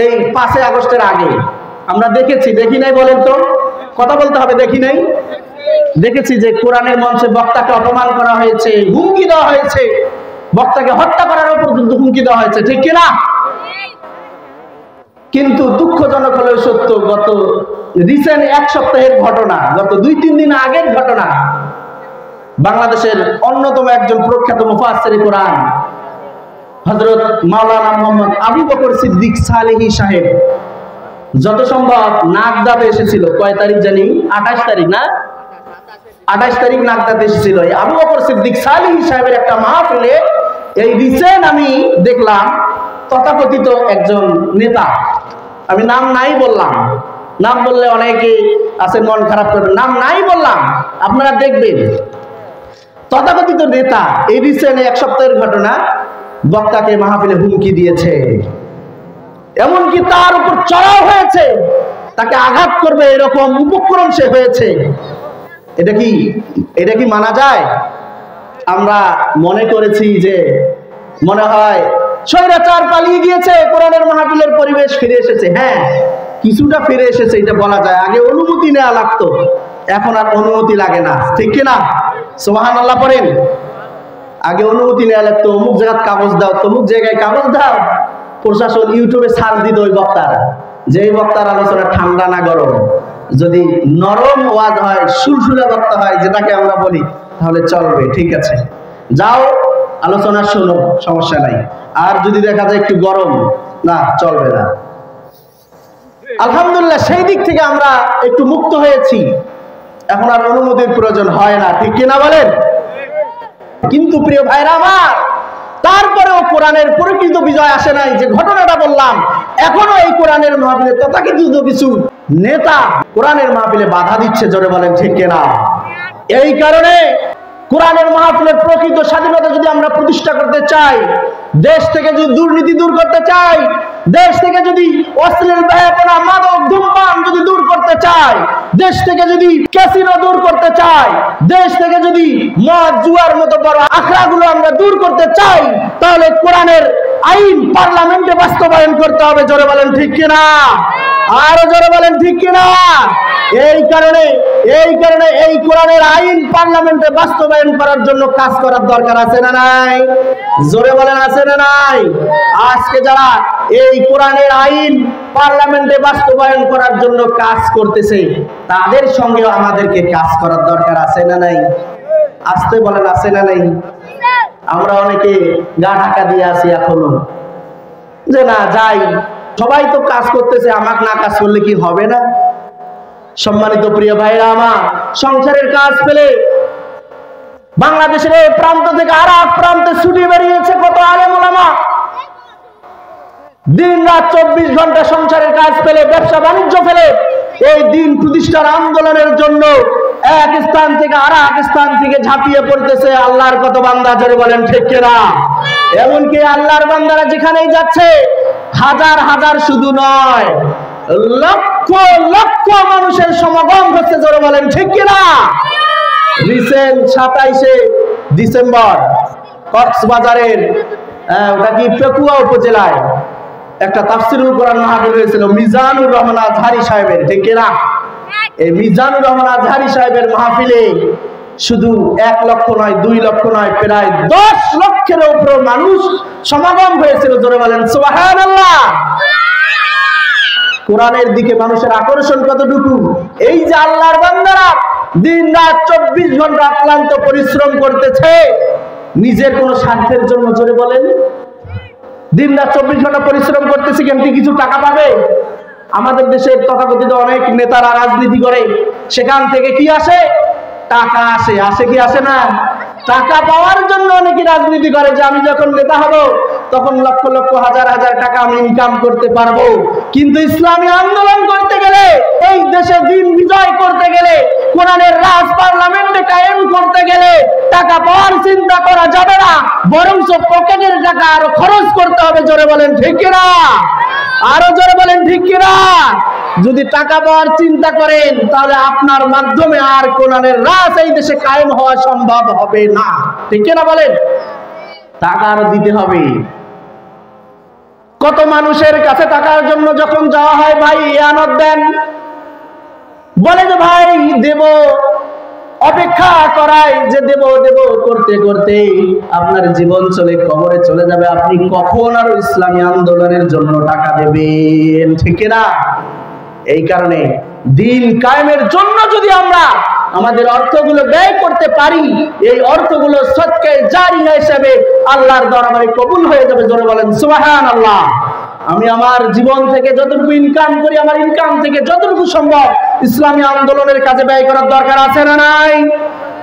A: এই 5 আগস্টের আগে আমরা দেখেছি, দেখি নাই? বলেন তো, কথা বলতে হবে, দেখি নাই? দেখেছি যে কোরআনের মঞ্চে বক্তাকে অপমান করা হয়েছে, হুমকি দেওয়া হয়েছে, বক্তাকে হত্যা করার পর্যন্ত হুমকি দেওয়া হয়েছে, ঠিক কিনা? কিন্তু দুঃখজনক হলেও সত্য, গত রিসেন্ট 1 সপ্তাহের ঘটনা, গত 2-3 দিন আগের ঘটনা, বাংলাদেশের অন্যতম একজন প্রখ্যাত মুফাসসির কোরআন হযরত মাওলানা মুহাম্মদ আবু বকর সিদ্দিক সালেহী সাহেব যত সম্ভব নাগদাতে এসেছিল। কয় তারিখ জানি? 28 তারিখ না? 28 তারিখ নাগদাতে এসেছিল। এই আবু বকর সিদ্দিক সালেহী সাহেবের একটা মাহফিলে এই রিসেন্ট আমি দেখলাম তথাকথিত একজন নেতা, আমি নাম নাই বললাম, নাম বললে অনেকে আছে মন খারাপ করবে, নাম নাই বললাম, আপনারা দেখবেন। তথাকথিত নেতা এই রিসেন্ট 1 সপ্তাহের ঘটনা, বক্তাকে মাহফিলে হুমকি দিয়েছে, এমনকি তার উপর চড়াও হয়েছে, তাকে আঘাত করবে এরকম উপক্রম সে হয়েছে। এটা কি মানা যায়? আমরা মনে করেছি যে মনে হয় স্বৈরাচার পালিয়ে গিয়েছে, কোরআনের মাহফিলের পরিবেশ ফিরে এসেছে। হ্যাঁ, কিছুটা ফিরে এসেছে, এটা বলা যায়। আগে অনুমতি নেওয়া লাগতো, এখন আর অনুমতি লাগে না, ঠিক কিনা? সুবহানাল্লাহ পড়েন। আগে অনুমতি নেওয়া লাগতো, অমুক জায়গায় কাগজ দাও, তমুক জায়গায় কাগজ দাও, প্রশাসন ইউটিউবে সার্চ দিত ওই বক্তার, যে এই বক্তার আলোচনা ঠান্ডা না গরম, যদি নরম ওয়াজ হয়, সুলসুলা বক্তা হয়, যেটাকে আমরা বলি, তাহলে চলবে, ঠিক আছে, যাও আলোচনা শোনো, সমস্যা নাই। আর যদি দেখা যায় একটু গরম, না, চলবে না। আলহামদুলিল্লাহ, সেই দিক থেকে আমরা একটু মুক্ত হয়েছি, এখন আর অনুমতির প্রয়োজন হয় না, ঠিক কিনা বলেন? কিন্তু প্রিয় ভাইরা আমার, তারপরেও কোরআনের প্রকৃত বিজয় আসে নাই। যে ঘটনাটা বললাম, এখনো এই কোরআনের মাহফিলে তথাকথিত কিছু নেতা কোরআনের মাহফিলে বাধা দিচ্ছে। জোরে বলেন ঠিক কিনা? এই কারণে কোরআনের মাহফিলের প্রকৃত স্বাধীনতা যদি আমরা প্রতিষ্ঠা করতে চাই, দেশ থেকে যদি দুর্নীতি দূর করতে চাই, দেশ থেকে যদি অশ্লীল বেহায়াপনা মাদক ধূমপান যদি দূর করতে চাই, দেশ থেকে যদি ক্যাসিনো দূর করতে চাই, দেশ থেকে যদি মদ জুয়ার মতো বড় আখড়াগুলো আমরা দূর করতে চাই, তাহলে কোরআনের আইন পার্লামেন্টে বাস্তবায়ন করতে হবে। জোরে বলেন ঠিক কিনা? আরো জোরে বলেন ঠিক কিনা? এই কারণে এই কোরআনের আইন পার্লামেন্টে বাস্তবায়ন করার জন্য কাজ করার দরকার আছে না নাই? জোরে বলেন আছে না নাই? আজকে যারা এই কোরআনের আইন পার্লামেন্টে বাস্তবায়ন করার জন্য কাজ করতেছে, তাদের সঙ্গেও আমাদেরকে কাজ করার দরকার আছে না নাই? আসতে বলেন আছে না নাই? আমরা অনেকে গা ঢাকা দিয়ে আছি এখনো, যে না যাই, সবাই তো কাজ করতেছে, আমাকে না কাজ করলে কি হবে না? সম্মানিত প্রিয় ভাইরা আমার, সংসারের কাজ পেলে বাংলাদেশের এই প্রান্ত থেকে আর এক প্রান্তে ছুটি বেরিয়েছে কত আলেম ওলামা। দিন রাত 24 ঘন্টা সংসারের কাজ পেলে, ব্যবসা বাণিজ্য ফেলে এই দিন প্রতিষ্ঠার আন্দোলনের জন্য এক স্থান থেকে আর এক স্থান থেকে ঝাঁপিয়ে পড়তেছে আল্লাহর কত বান্দা। জোরে বলেন ঠিক কিনা? এমনকি আল্লাহর বান্দারা যেখানেই যাচ্ছে, হাজার হাজার শুধু নয়, লক্ষ লক্ষ মানুষের সমাগম হচ্ছে। জোরে বলেন ঠিক কিনা? রিসেন্ট 27শে ডিসেম্বর কক্সবাজারের ওটা কি পেকুয়া উপজেলায় একটা তাফসীরুল কোরআন মাহফিল হয়েছিল মিজানুর রহমান আজহারী সাহেবের। ঠিক কিনা? এই মিজানুর রহমান আজহারী সাহেবের মাহফিলে শুধু 1 লক্ষ নয়, 2 লক্ষ নয়, প্রায় 10 লক্ষের উপর মানুষ সমাগম হয়েছিল। জোরে বলেন সুবহানাল্লাহ। কোরআনের দিকে মানুষের আকর্ষণ কতটুকু! এই যে আল্লাহর বান্দারা দিন রাত 24 ঘন্টা অক্লান্ত পরিশ্রম করতেছে নিজের কোন স্বার্থের জন্য। জোরে বলেন, দিন রাত 24 ঘন্টা পরিশ্রম করতেছে কেন? কিছু টাকা পাবে? আমাদের দেশের তথাকথিত অনেক নেতারা রাজনীতি করে, সেখান থেকে কি আসে? টাকা আসে। আসে কি আসে না? টাকা পাওয়ার জন্য অনেকে রাজনীতি করে, যে আমি যখন নেতা হব তখন লক্ষ লক্ষ হাজার হাজার টাকা আমি ইনকাম করতে পারবো। কিন্তু ইসলামী আন্দোলন করতে গেলে, এই দেশে দিন বিজয় করতে গেলে, কোরআনের রাজ পার্লামেন্টে কায়েম করতে গেলে টাকা পাওয়ার চিন্তা করা যাবে না, বরঞ্চ পকেটের টাকা আরো খরচ করতে হবে। জোরে বলেন ঠিক কিনা? আরো জোরে বলেন ঠিক কিনা? যদি টাকা পাওয়ার চিন্তা করেন, তাহলে আপনার মাধ্যমে আর কোরআনের রাজ এই দেশে কায়েম হওয়া সম্ভব হবে না। ঠিক কিনা বলেন? টাকা আরো দিতে হবে। কত মানুষের কাছে টাকার জন্য যখন যাওয়া হয়, ভাই ইয়ানত দেন, বলে যে ভাই দেব, অপেক্ষা করায় যে দেব দেব করতে করতে আপনার জীবন চলে কবরে চলে যাবে। আপনি কখন আরো ইসলামী আন্দোলনের জন্য টাকা দেবেন? ঠিক না? এই কারণে দিন কায়েমের জন্য যদি আমরা আমাদের অর্থগুলো ব্যয় করতে পারি, এই অর্থগুলো সদকায়ে জারিয়া হিসেবে আল্লাহর দরবারে কবুল হয়ে যাবে। জোরে বলেন সুবহানাল্লাহ। আমি আমার জীবন থেকে যতটুকু ইনকাম করি, আমার ইনকাম থেকে যতটুকু সম্ভব ইসলামী আন্দোলনের কাজে ব্যয় করার দরকার আছে না নাই?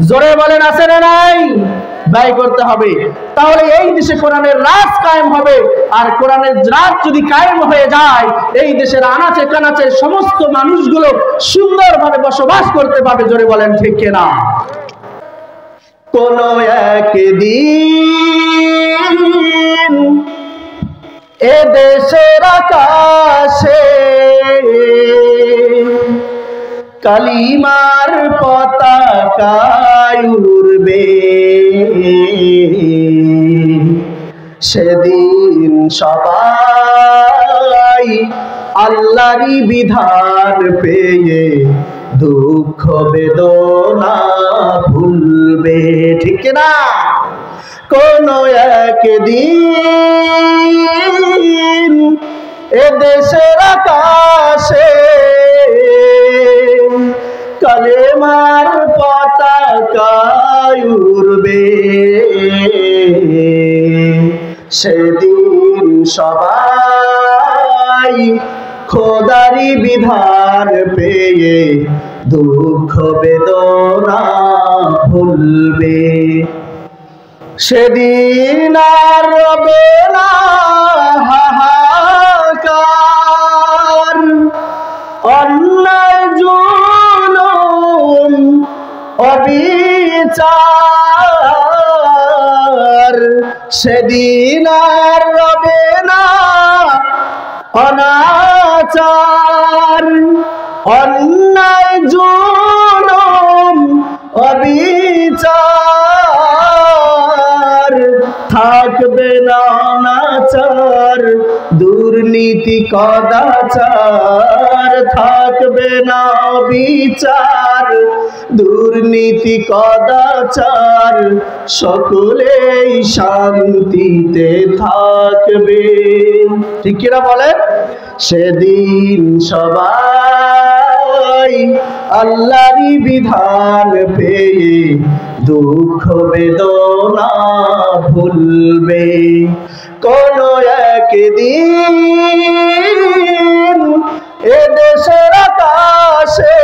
A: জোরে বলেন আছে না নাই? ব্যয় করতে হবে। তাহলে এই দেশে কোরআনের রাজ কায়েম হবে। আর কোরআনের রাজ যদি কায়েম হয়ে যায়, এই দেশের আনাচে কানাচে সমস্ত মানুষগুলো সুন্দরভাবে বসবাস করতে পারবে। জোরে বলেন ঠিক কিনা? কোন একদিন এ দেশের আকাশে কালিমার পতাকা উড়বে, সেদিন সবাই আল্লাহরই বিধান পেয়ে দুঃখ বেদনা ভুলবে। ঠিক না? কোন একদিন এ দেশের আকাশে কালেমার পতাকা উড়বে, সেদিন সবাই খোদারি বিধান পেয়ে দুঃখ বেদনা ভুলবে। সেদিন আর রবে না হাহাকার, অন্যায় জুলুম অবিচার, সেদিন আর রবে না অনাচার, অন্যায় জুলুম অবিচার, থাকবে না অনাচার দুর্নীতি কদাচার, থাকবে না বিচার দুর্নীতি কদাচার, সকলেই শান্তিতে থাকবে। ঠিক কিনা বলেন? সেদিন সবাই আল্লাহরই বিধান পেয়ে দুঃখ বেদনা ভুলবে। কোন একদিন এদেশের আকাশে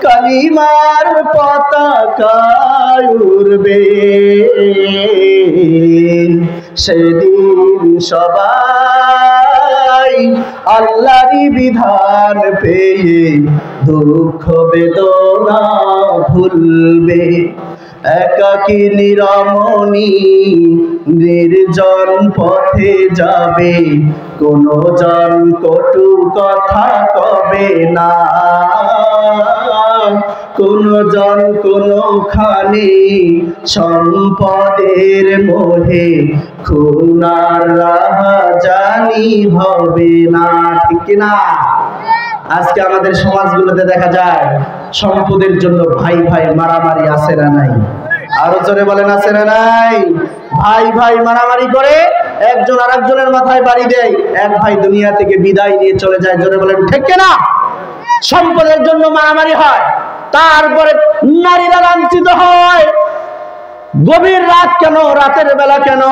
A: কালিমার পতাকা উড়বে, সেদিন সবাই আল্লাহরই বিধান পেয়ে দুঃখ বেদনা ভুলবে। একাকী নিরমণী নির্জন পথে যাবে, কোনো জন কটু কথা কবে না, কোনো জন কোনোখানে সম্পদের মোহে খুনার রাহাজানি হবে না। ঠিক কিনা? আজকে আমাদের সমাজগুলোতে দেখা যায় সম্পদের জন্য ভাই ভাই মারামারি আছে না নাই? আরো জোরে বলেন, আছে না নাই? ভাই ভাই মারামারি করে একজন আরেকজনের মাথায় বাড়ি দেয়, এক ভাই দুনিয়া থেকে বিদায় নিয়ে চলে যায়। জোরে বলেন ঠিক কিনা? সম্পদের জন্য মারামারি হয়, তারপরে নারীরা লাঞ্ছিত হয়। গভীর রাত কেন, রাতের বেলা কেন,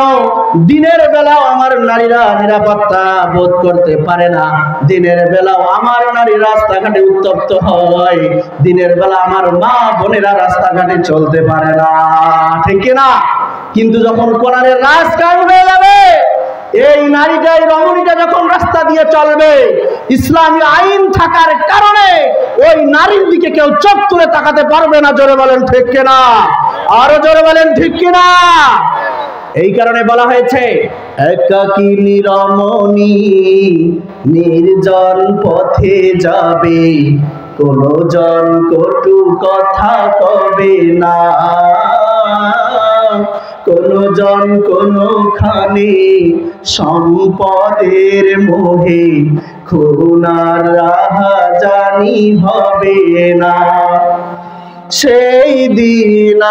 A: দিনের বেলাও আমার নারীরা নিরাপত্তা বোধ করতে পারে না। দিনের বেলাও আমার নারী রাস্তাঘাটে উত্তপ্ত হয়, দিনের বেলা আমার মা বোনেরা রাস্তাঘাটে চলতে পারে না। ঠিক না? কিন্তু যখন কোরআনের রাজ কায়েম হয়ে যাবে, এই নারীটা, এই রমণীটা যখন রাস্তা দিয়ে চলবে, ইসলামী আইন থাকার কারণে ওই নারীর দিকে কেউ চোখ তুলে তাকাতে পারবে না। জোরে বলেন ঠিক কিনা? আরো জোরে বলেন ঠিক কিনা? এই কারণে বলা হয়েছে একাকী নিরমণী নির্জন পথে যাবে, কোনো জন কটু কথা কবে না, কোনো জন কোনোখানে সম্পদের মোহে খুনার রাহাজানি হবে না। সেই দিন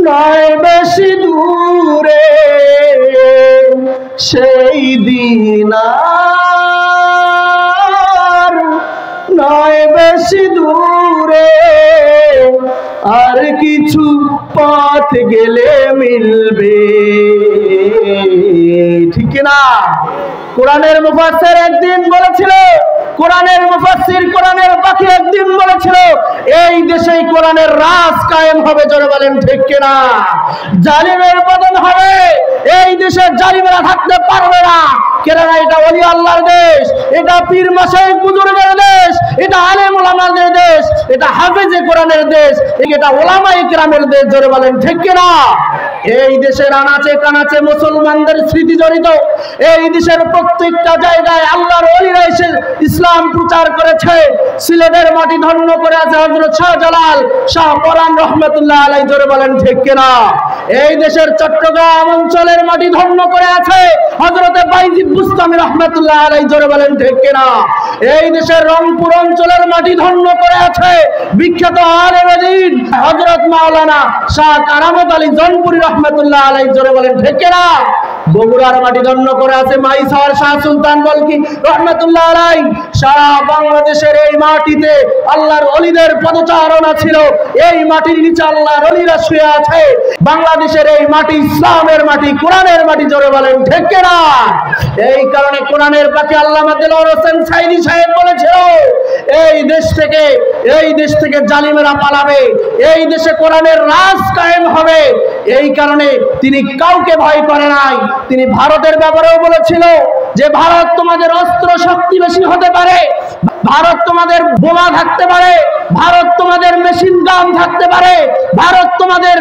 A: নয় বেশি দূরে, সেই দিন নয় বেশি দূরে, আর কিছু পথ গেলে মিলবে। ঠিক না? কোরআনের মুফাসসির একদিন বলেছিল, কোরআনের মুফাসসির, কোরআনের পাখি একদিন বলেছিল, এই দেশে কোরআনের রাজ কায়েম হবে। জোরে বলেন ঠিক কিনা? জালিমের পতন হবে, এই দেশে জালিমেরা থাকতে পারবে না। কেননা এটা ওলি আল্লাহর দেশ, এটা পীর মাশায়েখ বুজুর্গের দেশ, এটা আলেম ওলামাদের দেশ, এটা হাফেজে কোরআনের দেশ, এটা ওলামায়ে কিরামের দেশ। জোরে বলেন ঠিক কিনা? এই দেশের আনাচে কানাচে মুসলমানদের স্মৃতি জড়িত, এই দেশের প্রত্যেকটা জায়গায় আল্লাহর ওলিরা এসে ইসলাম প্রচার করেছে। সিলেটের মাটি ধন্য করে আছে হযরত শাহজালাল শাহ পরান রহমাতুল্লাহ আলাইহি। জোরে বলেন ঠিক কিনা? এই দেশের চট্টগ্রাম অঞ্চলের মাটি ধন্য করে আছে হযরত বাইজিদ বুস্তামি রহমাতুল্লাহ আলাইহি। জোরে বলেন ঠিক কিনা? এই দেশের রংপুর অঞ্চলের মাটি ধন্য করে আছে বিখ্যাত আলেম দ্বীন হযরত মাওলানা শাহ কারামত আলী জনপুরি রহমাতুল্লাহ আলাইহি। জোরে বলেন ঠিক কিনা? বগুড়ার মাটি ধন্য করে আছে মাইসার শাহ সুলতান বলকি রহমাতুল্লাহ আলাইহি। সারা বাংলাদেশের এই মাটিতে আল্লাহর ওলিদের পদচারণা ছিল, এই মাটির নিচে আল্লাহর ওলিরা শুয়ে আছে। বাংলাদেশের এই মাটি ইসলামের মাটি, কোরআনের মাটি। জোরে বলেন ঠিক কিনা? এই কারণে কোরআনের পাখি আল্লামা দেলোয়ার হোসেন সাইদি সাহেব বলেছিল, এই দেশ থেকে জালিমেরা পালাবে, এই দেশে কোরআনের রাজ কায়েম হবে। এই কারণে তিনি কাউকে ভয় করে নাই। তিনি ভারতের ব্যাপারেও বলেছিল, যে ভারত তোমাদের অস্ত্র শক্তি বেশি হতে পারে, ভারত তোমাদের বোমা থাকতে পারে, ভারত তোমাদের মেশিন গান থাকতে পারে, ভারত তোমাদের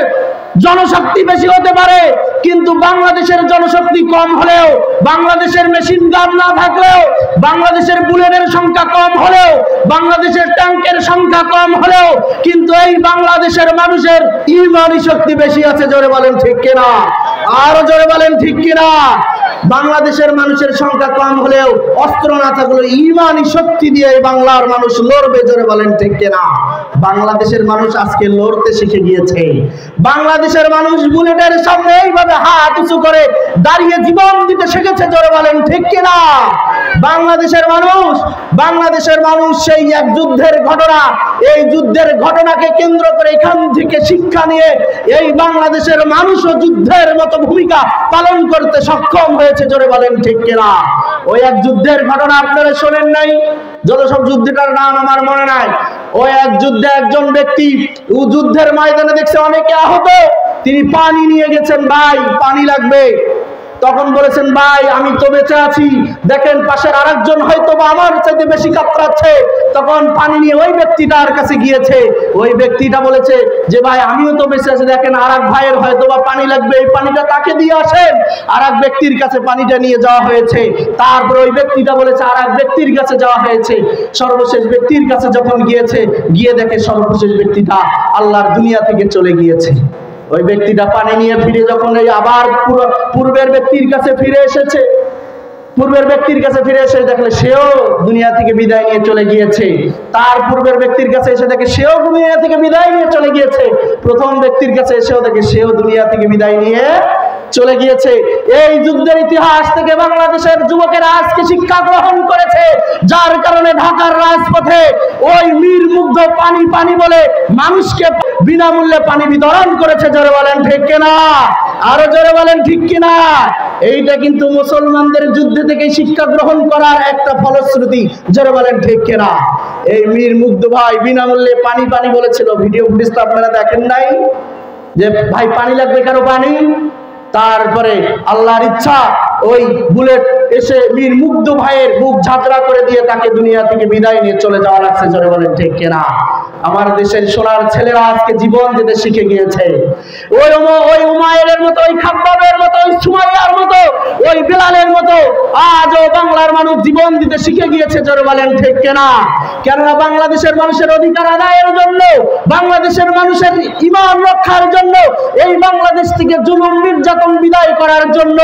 A: জনশক্তি বেশি হতে পারে, কিন্তু বাংলাদেশের জনশক্তি কম হলেও, বাংলাদেশের মেশিন গান না থাকলেও, বাংলাদেশের বুলেটের সংখ্যা কম হলেও, বাংলাদেশের ট্যাঙ্কের সংখ্যা কম হলেও, কিন্তু এই বাংলাদেশের মানুষের ইমানি শক্তি বেশি আছে। জোরে বলেন ঠিক কিনা? আরো জোরে বলেন ঠিক কিনা? বাংলাদেশের মানুষের সংখ্যা কম হলেও অস্ত্র না থাকলেও ইমানি শক্তি দিয়ে বাংলার মানুষ লড়বে। জোরে বলেন ঠিক কিনা? বাংলাদেশের মানুষ আজকে লড়তে শিখে গিয়েছে। বাংলাদেশের মানুষ বুলেটের সামনে এইভাবে হাত উঁচু করে দাঁড়িয়ে জীবন দিতে শিখেছে। জোরে বলেন ঠিক কিনা? বাংলাদেশের মানুষ সেই এক যুদ্ধের ঘটনা, এই যুদ্ধের ঘটনাকে কেন্দ্র করে এখান থেকে শিক্ষা নিয়ে এই বাংলাদেশের মানুষও যুদ্ধের মতো ভূমিকা পালন করতে সক্ষম হয়েছে। জোরে বলেন ঠিক কিনা? ওই এক যুদ্ধের ঘটনা আপনারা শোনেন নাই? যত সব যুদ্ধটার নাম আমার মনে নাই। ওই এক যুদ্ধে একজন ব্যক্তি যুদ্ধের ময়দানে দেখছে অনেকে আহত, তিনি পানি নিয়ে গেছেন, ভাই পানি লাগবে। তখন বলেছেন, ভাই আমি তো বেঁচে আছি, দেখেন পাশের আরেকজন হয়তো বা আমার চাইতে বেশি কাতরাচ্ছে। তখন পানি নিয়ে ওই ব্যক্তিটার কাছে গিয়েছে, ওই ব্যক্তিটা বলেছে যে ভাই আমিও তো বেঁচে আছি, দেখেন আরেক ভাইয়ের হয়তো বা পানি লাগবে, এই পানিটা তাকে দিয়ে আসেন। আরেক ব্যক্তির কাছে পানিটা নিয়ে যাওয়া হয়েছে। তারপর ওই ব্যক্তিটা বলেছে আরেক ব্যক্তির কাছে যাওয়া হয়েছে। সর্বশেষ ব্যক্তির কাছে যখন গিয়েছে, গিয়ে দেখে সর্বশেষ ব্যক্তিটা আল্লাহর দুনিয়া থেকে চলে গিয়েছে। ওই ব্যক্তিটা পানি নিয়ে ফিরে যখন এই আবার পূর্বের ব্যক্তির কাছে ফিরে এসেছে, পূর্বের ব্যক্তির কাছে ফিরে এসে দেখলে সেও দুনিয়া থেকে বিদায় নিয়ে চলে গিয়েছে। তার পূর্বের ব্যক্তির কাছে এসে দেখে সেও দুনিয়া থেকে বিদায় নিয়ে চলে গিয়েছে। প্রথম ব্যক্তির কাছে এসেও দেখে সেও দুনিয়া থেকে বিদায় নিয়ে চলে গিয়েছে। এই যুদ্ধের ইতিহাস থেকে বাংলাদেশের যুবকেরা আজকে শিক্ষা গ্রহণ করেছে, যার কারণে ঢাকার রাজপথে ওই মীর মুগ্ধ পানি পানি বলে মানুষকে বিনামূল্যে পানি বিতরণ করেছে। জোরে বলেন ঠিক কিনা? আরো জোরে বলেন ঠিক কিনা? এইটা কিন্তু মুসলমানদের যুদ্ধ থেকে শিক্ষা গ্রহণ করার একটা ফলশ্রুতি। জোরে বলেন ঠিক কিনা? এই মীর মুগ্ধ ভাই বিনামূল্যে পানি পানি বলেছিল। ভিডিও ফুটেজ তো আপনারা দেখেন নাই যে ভাই পানি লাগবে, কারো পানি। তারপরে আল্লাহর ইচ্ছা ওই বুলেট এসে মীর মুগ্ধ ভাইয়ের বুক ঝাঁঝরা করে দিয়ে তাকে দুনিয়া থেকে বিদায় নিয়ে চলে যাওয়া লাগছে। জোরে বলেন ঠিক কিনা? আমার দেশের সোনার ছেলেরা আজকে জীবন দিতে শিখে গিয়েছে। ওই উমায়ের মতো, ওই খাব্বাবের মতো, ওই সুমাইয়ার মতো, ওই বিলালের মতো আজও বাংলার মানুষ জীবন দিতে শিখে গিয়েছে। জোরে বলেন ঠিক কিনা? কেননা বাংলাদেশের মানুষের অধিকার আদায়ের জন্য, বাংলাদেশের মানুষের ঈমান রক্ষার জন্য, এই বাংলাদেশ থেকে জুলুম নির্যাতন বিদায় করার জন্য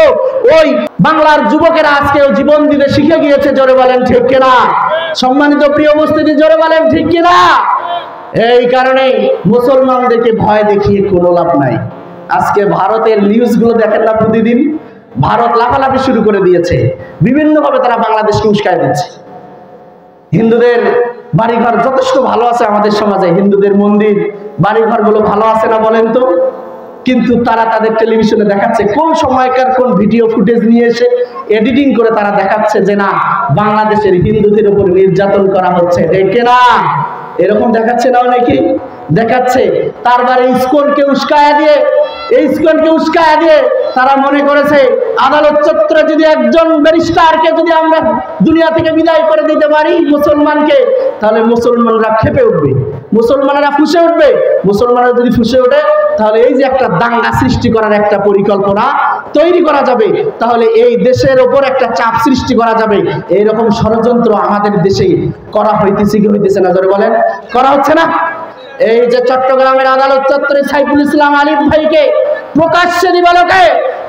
A: ওই বাংলার যুবকেরা আজকেও জীবন দিতে শিখে গিয়েছে। জোরে বলেন ঠিক কিনা? সম্মানিত প্রিয় উপস্থিতি, জোরে বলেন ঠিক কিনা? এই কারণে মুসলমানদেরকে ভয় দেখিয়ে কোনো লাভ নাই। আজকে ভারতের নিউজগুলো দেখেন না, প্রতিদিন ভারত লাফালাফি শুরু করে দিয়েছে, বিভিন্নভাবে তারা বাংলাদেশকে উস্কায় দিচ্ছে। হিন্দুদের বাড়িঘর যথেষ্ট ভালো আছে আমাদের সমাজে, হিন্দুদের মন্দির বাড়িঘর গুলো ভালো আছে না বলেন তো? কিন্তু তারা তাদের টেলিভিশনে দেখাচ্ছে কোন সময়কার কোন ভিডিও ফুটেজ নিয়ে এসে এডিটিং করে তারা দেখাচ্ছে যে না বাংলাদেশের হিন্দুদের উপর নির্যাতন করা হচ্ছে। দেখে না এরকম দেখাচ্ছে না অনেকে দেখাচ্ছে। তারপরে ইসকনকে উস্কায়া দিয়ে তারা মনে করেছে আদালত চত্বরে যদি একজন ব্যারিস্টারকে যদি আমরা দুনিয়া থেকে বিদায় করে দিতে পারি মুসলমানকে, তাহলে মুসলমানরা ক্ষেপে উঠবে, মুসলমানেরা ফুঁসে উঠবে। মুসলমানরা যদি ফুঁসে ওঠে তাহলে এই যে একটা দাঙ্গা সৃষ্টি করার একটা পরিকল্পনা তৈরি করা যাবে, তাহলে এই দেশের ওপর একটা চাপ সৃষ্টি করা যাবে। এইরকম ষড়যন্ত্র আমাদের দেশে করা হইতেছে কি হইতেছে না? জোরে বলেন, করা হচ্ছে না? এই যে চট্টগ্রামের আদালত চত্বরে সাইফুল ইসলাম আলিফ ভাইকে প্রকাশ্যে দিবালোকে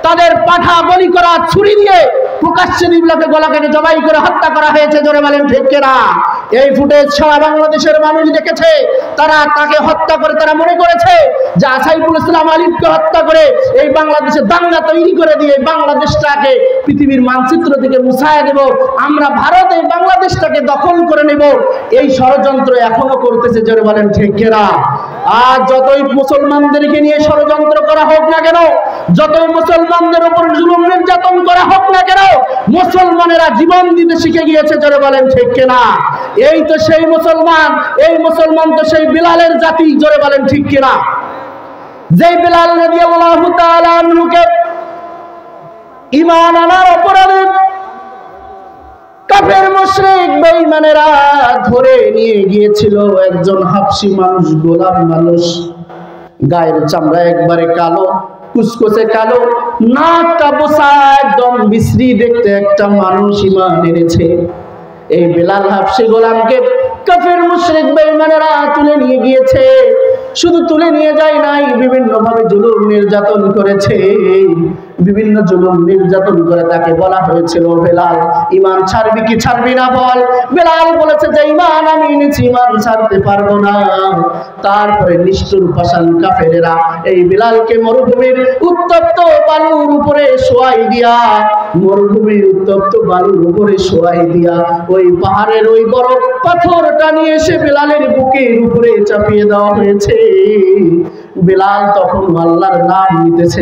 A: তাদের পাঠা বলি করা ছুরি দিয়ে প্রকাশ্যে দিবালোকে গলা কেটে জবাই করে হত্যা করা হয়েছে। জোরে বলেন ঠিক কিনা? এই ফুটেজ সারা বাংলাদেশের মানুষ দেখেছে। তারা তাকে হত্যা করে তারা মনে করেছে যে সাইফুল ইসলাম আলিফকে হত্যা করে এই বাংলাদেশে দাঙ্গা তৈরি করে দিয়ে বাংলাদেশটাকে পৃথিবীর মানচিত্র থেকে মুছায়া দেব, আমরা ভারত এই বাংলাদেশটাকে দখল করে নেব, এই ষড়যন্ত্র এখনো করতেছে। জোরে বলেন ঠিক কিনা? আর যতই মুসলমানদেরকে নিয়ে ষড়যন্ত্র করা হোক না কেন, যতই মুসলমানদের উপর জুলুম নির্যাতন করা হোক না কেন, মুসলমানেরা জীবন দিতে শিখে গিয়েছে। জোরে বলেন ঠিক কিনা? এই তো সেই মুসলমান, এই মুসলমান তো সেই বিলালের জাতি। জোরে বলেন ঠিক কিনা? যেই বিলাল রাদিয়াল্লাহু তাআলা আনহুকে ঈমান আনার অপরাধে কাফের মুশরিক বেঈমানেরা ধরে নিয়ে গিয়েছিল একজন হাবশী মানুষ, গোলাম মানুষ, গায়ের চামড়া একবারে কালো, কুচকুচে কালো, নাকটা বোসা, একদম বিশ্রী দেখতে একটা মানুষ ঈমান এনেছে। এই বেলাল হাবশী গোলামকে কাফের মুশরিক বেঈমানেরা তুলে নিয়ে গিয়েছে। শুধু তুলে নিয়ে যায় নাই, বিভিন্ন ভাবে জুলুম নির্যাতন করেছে। বিভিন্ন জুলুম নির্যাতন করে তাকে বলা হয়েছিল, বেলাল ঈমান ছাড়বি কি ছাড়বি না বল। বেলাল বলেছে যে ঈমান আমি এনেছি, ঈমান ছাড়তে পারবো না। তারপরে নিষ্ঠুর পাষাণ কাফেরেরা এই বেলালকে মরুভূমির উত্তপ্ত বালুর উপরে শোয়াই দিয়া, মরুভূমির উত্তপ্ত বালুর উপরে শোয়াই দিয়া ওই পাহাড়ের ওই বড় পাথরটা নিয়ে এসে বেলালের বুকের উপরে চাপিয়ে দেওয়া হয়েছে। বেলাল তখন আল্লাহর নাম নিতেছে।